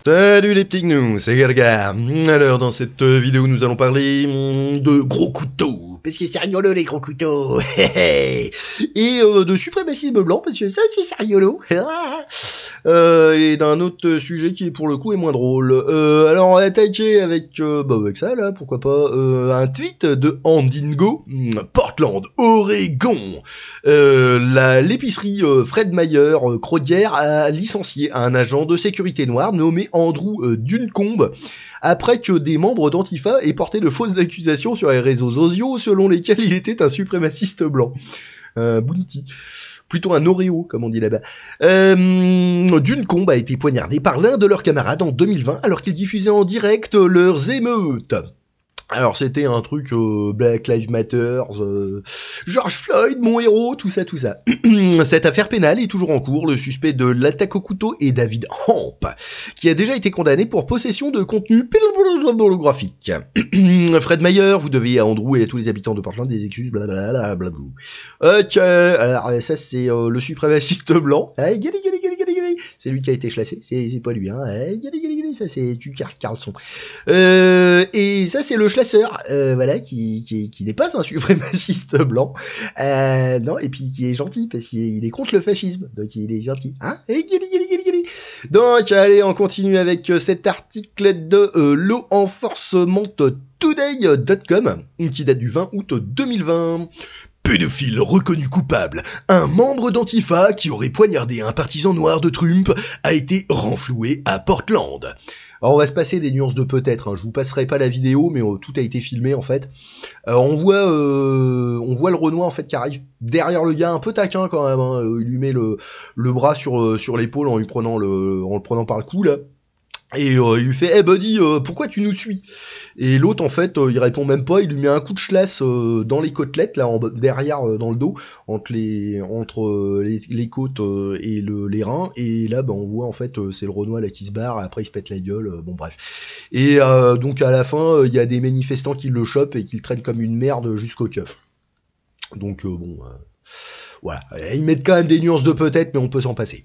Salut les petits gnous, c'est Gargar. Alors dans cette vidéo nous allons parler de gros couteaux, parce que c'est rigolo les gros couteaux. Et de suprémacisme blanc, parce que ça aussi c'est rigolo. Et d'un autre sujet qui pour le coup est moins drôle. Alors on va attaquer avec ça là, pourquoi pas, un tweet de Andingo, Portland, Oregon. L'épicerie Fred Meyer Crodière a licencié un agent de sécurité noire nommé Andrew Duncombe après que des membres d'Antifa aient porté de fausses accusations sur les réseaux sociaux selon lesquels il était un suprémaciste blanc. Bounty. Plutôt un Oreo, comme on dit là-bas. Duncombe a été poignardé par l'un de leurs camarades en 2020 alors qu'ils diffusaient en direct leurs émeutes. Alors c'était un truc Black Lives Matter, George Floyd, mon héros, tout ça. Cette affaire pénale est toujours en cours. Le suspect de l'attaque au couteau est David Hamp, qui a déjà été condamné pour possession de contenu pornographique. Fred Meyer, vous devez à Andrew et à tous les habitants de Portland des excuses, blablabla. Ok, alors ça c'est le suprémaciste blanc. C'est lui qui a été chassé, c'est pas lui, hein. Ça c'est Tucker Carlson. Et ça c'est le chasseur, voilà, qui n'est pas un suprémaciste blanc, non, et puis qui est gentil parce qu'il est contre le fascisme, donc il est gentil, hein. Donc allez, on continue avec cet article de lawenforcementtoday.com qui date du 20 août 2020. Pédophile reconnu coupable. Un membre d'Antifa qui aurait poignardé un partisan noir de Trump a été renfloué à Portland. Alors on va se passer des nuances de peut-être, hein. Je vous passerai pas la vidéo, mais tout a été filmé en fait. On voit le Renoir en fait qui arrive derrière le gars, un peu taquin quand même, hein. Il lui met le bras sur l'épaule en le prenant par le cou là. Et il lui fait « Hey buddy, pourquoi tu nous suis ?» Et l'autre en fait, il répond même pas, il lui met un coup de schlass dans les côtelettes, là derrière dans le dos, entre les côtes et les reins, et là on voit en fait c'est le Renoir là qui se barre, après il se pète la gueule, bon bref. Et donc à la fin, il y a des manifestants qui le chopent et qui le traînent comme une merde jusqu'au keuf. Donc voilà, ils mettent quand même des nuances de peut-être, mais on peut s'en passer.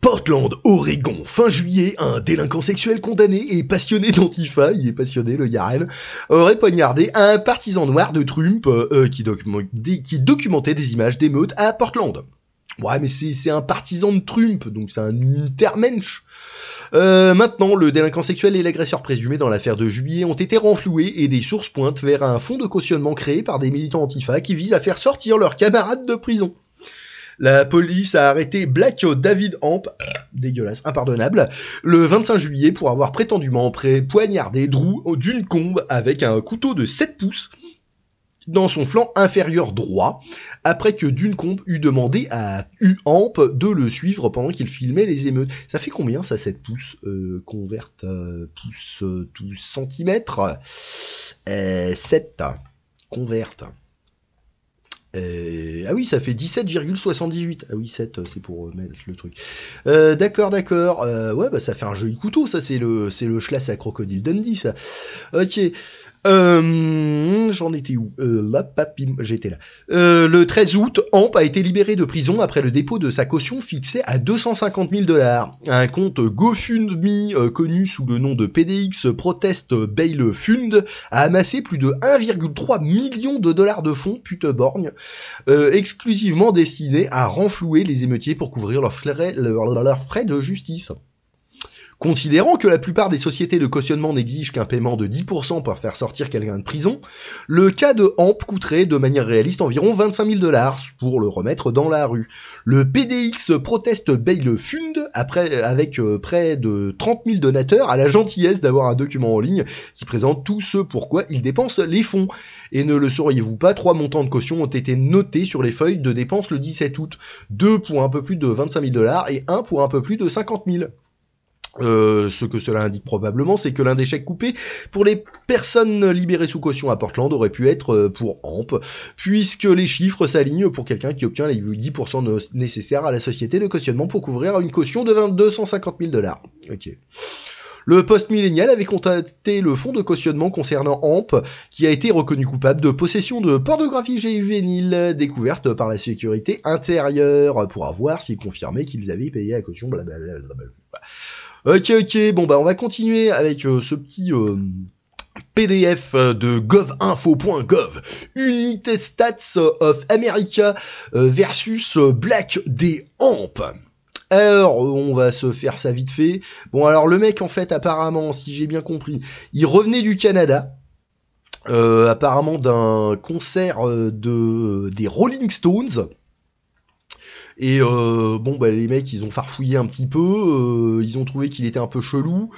Portland, Oregon, fin juillet, un délinquant sexuel condamné et passionné d'Antifa, il est passionné le Yaren, aurait poignardé un partisan noir de Trump qui documentait des images d'émeutes à Portland. Ouais, mais c'est un partisan de Trump, donc c'est un intermensch. Maintenant, le délinquant sexuel et l'agresseur présumé dans l'affaire de juillet ont été renfloués et des sources pointent vers un fonds de cautionnement créé par des militants Antifa qui visent à faire sortir leurs camarades de prison. La police a arrêté Black David Hamp, dégueulasse, impardonnable, le 25 juillet pour avoir prétendument poignardé Drew Duncombe avec un couteau de 7 pouces dans son flanc inférieur droit, après que Duncombe eut demandé à Hamp de le suivre pendant qu'il filmait les émeutes. Ça fait combien ça, 7 pouces converte pouces tout centimètres 7 converte. Ah oui, ça fait 17,78. Ah oui, 7, c'est pour mettre le truc. D'accord. Ouais, bah ça fait un joli couteau, ça, c'est le schlass à Crocodile Dundee, ça. Ok. J'en étais où? Là, papim, j'étais là. Le 13 août, Hamp a été libéré de prison après le dépôt de sa caution fixée à $250,000. Un compte GoFundMe connu sous le nom de PDX Protest Bail Fund a amassé plus de 1,3 million de fonds, pute borgne, exclusivement destinés à renflouer les émeutiers pour couvrir leurs frais de justice. Considérant que la plupart des sociétés de cautionnement n'exigent qu'un paiement de 10% pour faire sortir quelqu'un de prison, le cas de Hamp coûterait de manière réaliste environ $25,000 pour le remettre dans la rue. Le PDX Protest Bail Fund, avec près de 30 000 donateurs, a la gentillesse d'avoir un document en ligne qui présente tout ce pourquoi il dépense les fonds. Et ne le sauriez-vous pas, 3 montants de caution ont été notés sur les feuilles de dépenses le 17 août. 2 pour un peu plus de $25,000 et 1 pour un peu plus de 50 000. Ce que cela indique probablement, c'est que l'un des chèques coupés pour les personnes libérées sous caution à Portland aurait pu être pour Hamp, puisque les chiffres s'alignent pour quelqu'un qui obtient les 10% nécessaires à la société de cautionnement pour couvrir une caution de $250,000. Ok. Le post-millénial avait contacté le fonds de cautionnement concernant Hamp, qui a été reconnu coupable de possession de pornographie juvénile découverte par la sécurité intérieure, pour voir s'il confirmait qu'ils avaient payé la caution, blablabla. Ok, bon bah on va continuer avec ce petit PDF de govinfo.gov, United States of America versus Black the Amp. Alors, on va se faire ça vite fait. Bon, alors le mec, en fait, apparemment, si j'ai bien compris, il revenait du Canada, apparemment d'un concert des Rolling Stones. Et bon, bah les mecs, ils ont farfouillé un petit peu, ils ont trouvé qu'il était un peu chelou.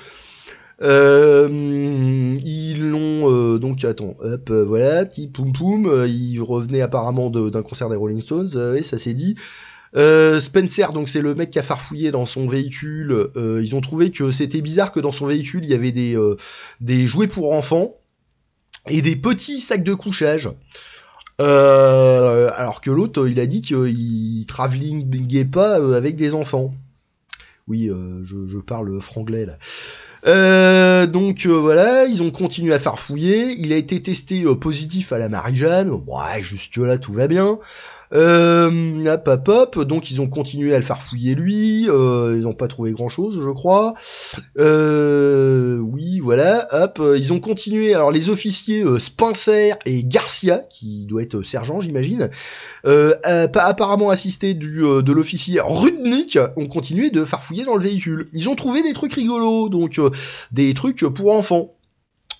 Ils l'ont donc attends, hop, voilà, petit poum poum, il revenait apparemment d'un concert des Rolling Stones, et ça s'est dit. Spencer, donc c'est le mec qui a farfouillé dans son véhicule. Ils ont trouvé que c'était bizarre que dans son véhicule il y avait des jouets pour enfants et des petits sacs de couchage. Alors que l'autre, il a dit qu'il travelingait pas avec des enfants. Oui, je parle franglais là. Donc voilà, ils ont continué à farfouiller. Il a été testé positif à la Marie-Jeanne. Ouais, jusque là tout va bien. Hop, donc ils ont continué à le farfouiller lui. Ils n'ont pas trouvé grand chose, je crois. Oui, voilà. Hop, ils ont continué. Alors les officiers Spencer et Garcia, qui doit être sergent, j'imagine, apparemment assistés de l'officier Rudnick, ont continué de farfouiller dans le véhicule. Ils ont trouvé des trucs rigolos, donc des trucs pour enfants.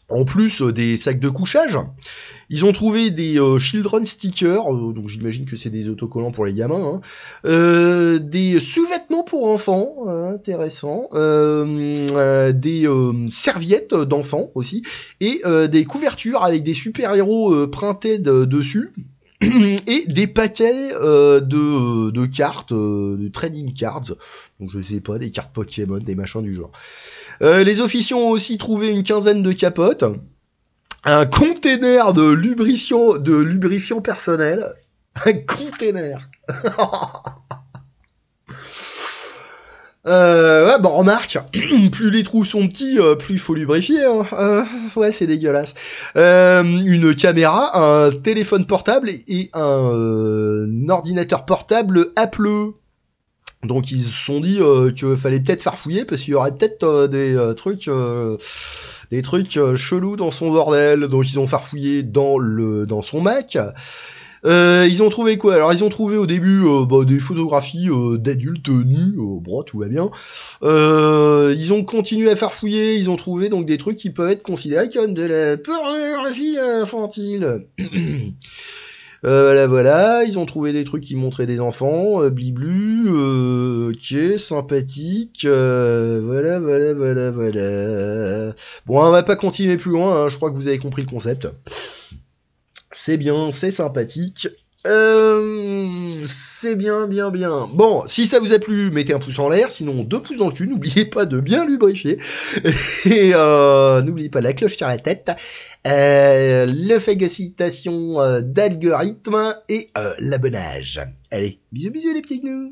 En plus des sacs de couchage, ils ont trouvé des children stickers, donc j'imagine que c'est des autocollants pour les gamins, hein. Des sous-vêtements pour enfants, intéressant, des serviettes d'enfants aussi, et des couvertures avec des super-héros printés dessus, et des paquets de cartes, de trading cards, donc je sais pas, des cartes Pokémon, des machins du genre. Les officiers ont aussi trouvé une quinzaine de capotes, un container de lubrifiant personnel, un container. Ouais, bon, remarque, plus les trous sont petits, plus il faut lubrifier. Hein. Ouais, c'est dégueulasse. Une caméra, un téléphone portable et un ordinateur portable Apple. Donc ils se sont dit qu'il fallait peut-être farfouiller parce qu'il y aurait peut-être des trucs chelous dans son bordel. Donc ils ont farfouillé dans son Mac. Ils ont trouvé quoi? Alors ils ont trouvé au début des photographies d'adultes nus, bon tout va bien. Ils ont continué à farfouiller, ils ont trouvé donc des trucs qui peuvent être considérés comme de la pornographie infantile. Voilà, ils ont trouvé des trucs qui montraient des enfants, bliblu, ok, sympathique, voilà. Bon, on va pas continuer plus loin, hein, je crois que vous avez compris le concept. C'est bien, c'est sympathique. C'est bien. Bon, si ça vous a plu, mettez un pouce en l'air, sinon 2 pouces dans le cul, n'oubliez pas de bien lubrifier. Et n'oubliez pas la cloche sur la tête, le phagocytation d'algorithme et l'abonnage. Allez, bisous les petits gnous.